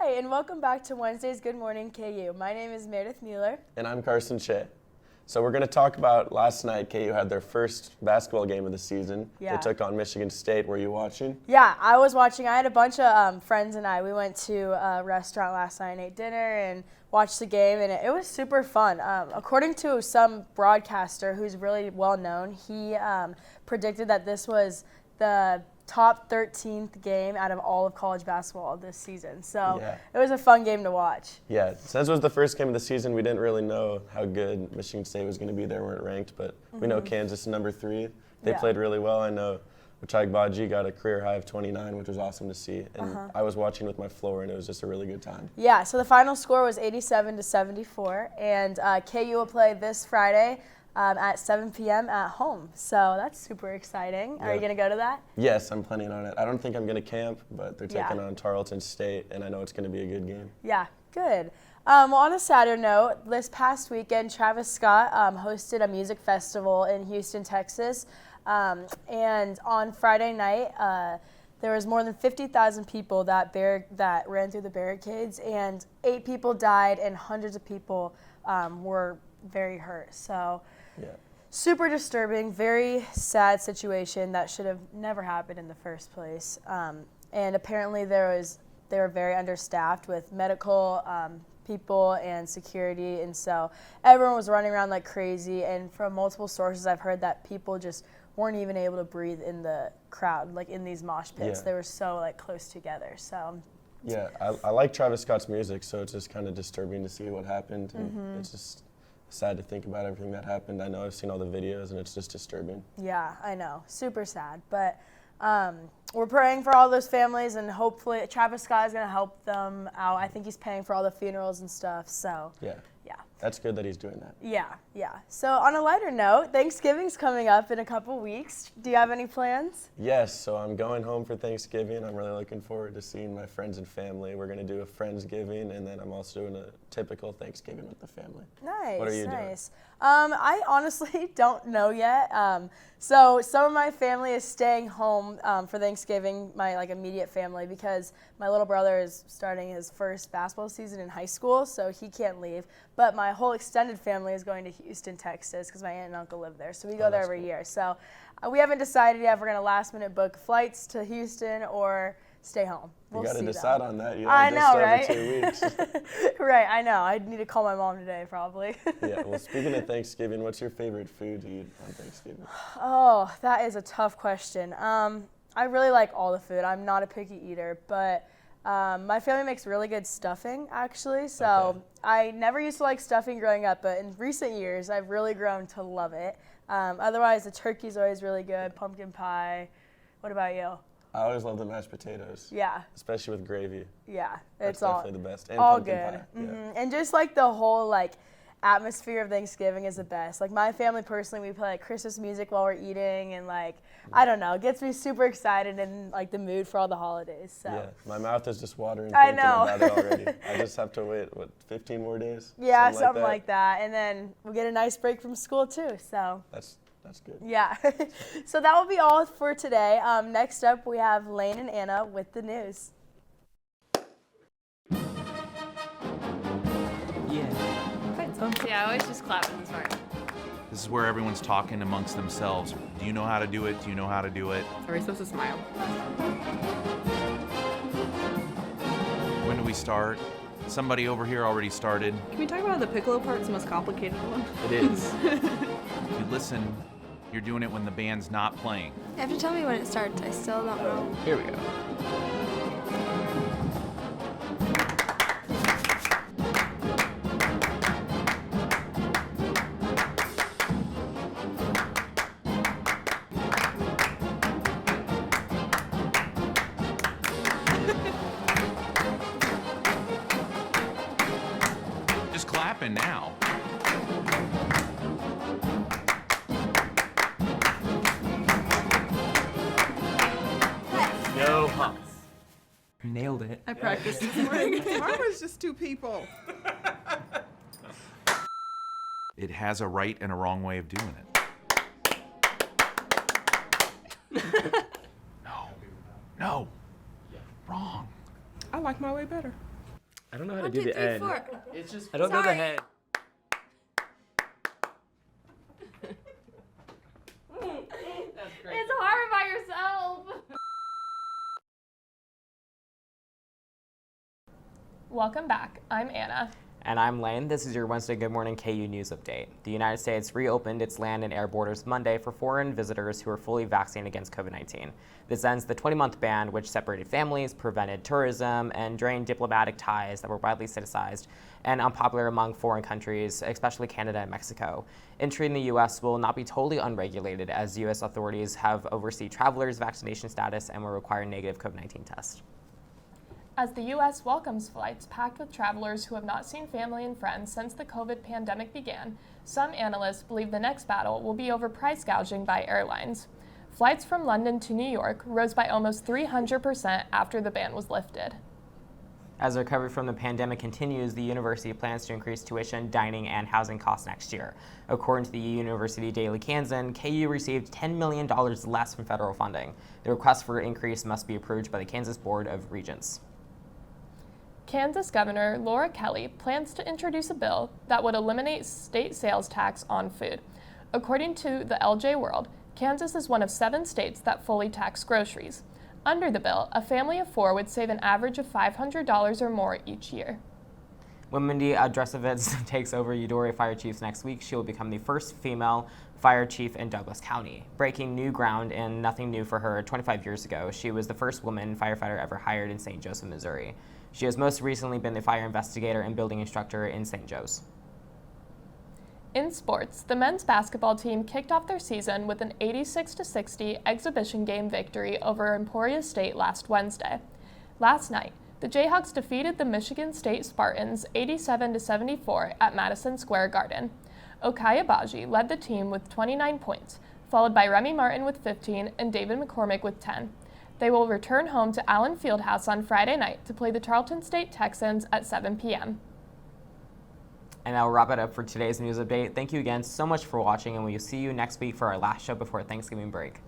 Hi, and welcome back to Wednesday's Good Morning KU. My name is Meredith Mueller. And I'm Carson Shea. So we're going to talk about last night. KU had their first basketball game of the season. Yeah. They took on Michigan State. Were you watching? Yeah, I was watching. I had a bunch of friends and we went to a restaurant last night and ate dinner and watched the game, and it was super fun. According to some broadcaster who's really well known, he predicted that this was the top 13th game out of all of college basketball this season. So It was a fun game to watch. Yeah, since it was the first game of the season, we didn't really know how good Michigan State was going to be. They weren't ranked, but we know Kansas number 3. They played really well. I know Baji got a career high of 29, which was awesome to see. And I was watching with my floor, and it was just a really good time. Yeah, so the final score was 87-74, and KU will play this Friday at 7 p.m. at home. So that's super exciting. Are you going to go to that? Yes, I'm planning on it. I don't think I'm going to camp, but they're taking on Tarleton State, and I know it's going to be a good game. Yeah, good. Well, on a sadder note, this past weekend, Travis Scott hosted a music festival in Houston, Texas. And on Friday night, there was more than 50,000 people that ran through the barricades, and 8 people died, and hundreds of people were very hurt. So super disturbing, very sad situation that should have never happened in the first place. And apparently they were very understaffed with medical people and security, and so everyone was running around like crazy. And from multiple sources, I've heard that people just weren't even able to breathe in the crowd, like in these mosh pits. They were so like close together. So yeah, I like Travis Scott's music, so it's just kind of disturbing to see what happened. And it's just sad to think about everything that happened. I know I've seen all the videos, and it's just disturbing. Yeah, I know. Super sad. But we're praying for all those families, and hopefully Travis Scott is going to help them out. I think he's paying for all the funerals and stuff. So yeah. That's good that he's doing that. Yeah. So on a lighter note, Thanksgiving's coming up in a couple weeks. Do you have any plans? Yes, so I'm going home for Thanksgiving. I'm really looking forward to seeing my friends and family. We're going to do a Friendsgiving, and then I'm also doing a typical Thanksgiving with the family. Nice. What are you doing? I honestly don't know yet. So some of my family is staying home for Thanksgiving, my immediate family, because my little brother is starting his first basketball season in high school, so he can't leave. But my whole extended family is going to Houston, Texas, because my aunt and uncle live there, so we go there every year. So we haven't decided yet if we're going to last minute book flights to Houston or stay home. You got to decide on that. You I know, right? 2 weeks. Right, I know. I need to call my mom today, probably. Yeah, well, speaking of Thanksgiving, what's your favorite food to eat on Thanksgiving? Oh, that is a tough question. I really like all the food. I'm not a picky eater, but my family makes really good stuffing, actually. So I never used to like stuffing growing up, but in recent years, I've really grown to love it. Otherwise, the turkey's always really good, pumpkin pie. What about you? I always love the mashed potatoes. Yeah. Especially with gravy. Yeah. That's definitely the best. And all pumpkin good. pie. Yeah. And just like the whole atmosphere of Thanksgiving is the best. Like my family personally, we play Christmas music while we're eating, and I don't know, it gets me super excited and the mood for all the holidays. So. Yeah, my mouth is just watering I thinking know. about it already. I just have to wait, 15 more days? Yeah, something like that. And then we'll get a nice break from school too. So. That's good. Yeah. So that will be all for today. Next up, we have Lane and Anna with the news. Yeah, I always just clap at this part. This is where everyone's talking amongst themselves. Do you know how to do it? Do you know how to do it? Are we supposed to smile? When do we start? Somebody over here already started. Can we talk about the piccolo part's the most complicated one? It is. If you listen, you're doing it when the band's not playing. You have to tell me when it starts. I still don't know. Here we go. Just clapping now. No humps. Nailed it. I practiced this morning. Mine was just 2 people. It has a right and a wrong way of doing it. No. Wrong. I like my way better. I don't know how to 1, do 2, the 3, end. 4. It's just I don't know the Sorry. head. It's hard by yourself. Welcome back. I'm Anna. And I'm Lane. This is your Wednesday Good Morning KU News Update. The United States reopened its land and air borders Monday for foreign visitors who are fully vaccinated against COVID-19. This ends the 20-month ban, which separated families, prevented tourism, and drained diplomatic ties that were widely criticized and unpopular among foreign countries, especially Canada and Mexico. Entry in the U.S. will not be totally unregulated, as U.S. authorities have overseen travelers' vaccination status and will require negative COVID-19 tests. As the U.S. welcomes flights packed with travelers who have not seen family and friends since the COVID pandemic began, some analysts believe the next battle will be over price gouging by airlines. Flights from London to New York rose by almost 300% after the ban was lifted. As the recovery from the pandemic continues, the university plans to increase tuition, dining, and housing costs next year. According to the University Daily Kansan, KU received $10 million less from federal funding. The request for increase must be approved by the Kansas Board of Regents. Kansas Governor Laura Kelly plans to introduce a bill that would eliminate state sales tax on food. According to the LJ World, Kansas is one of 7 states that fully tax groceries. Under the bill, a family of 4 would save an average of $500 or more each year. When Mindy Adresovitz takes over Eudora Fire Chiefs next week, she will become the first female fire chief in Douglas County, breaking new ground and nothing new for her. 25 years ago, she was the first woman firefighter ever hired in St. Joseph, Missouri. She has most recently been the fire investigator and building instructor in St. Joe's. In sports, the men's basketball team kicked off their season with an 86-60 exhibition game victory over Emporia State last Wednesday. Last night, the Jayhawks defeated the Michigan State Spartans 87-74 at Madison Square Garden. Okaya Baji led the team with 29 points, followed by Remy Martin with 15 and David McCormick with 10. They will return home to Allen Fieldhouse on Friday night to play the Tarleton State Texans at 7 p.m. And that will wrap it up for today's news update. Thank you again so much for watching, and we will see you next week for our last show before Thanksgiving break.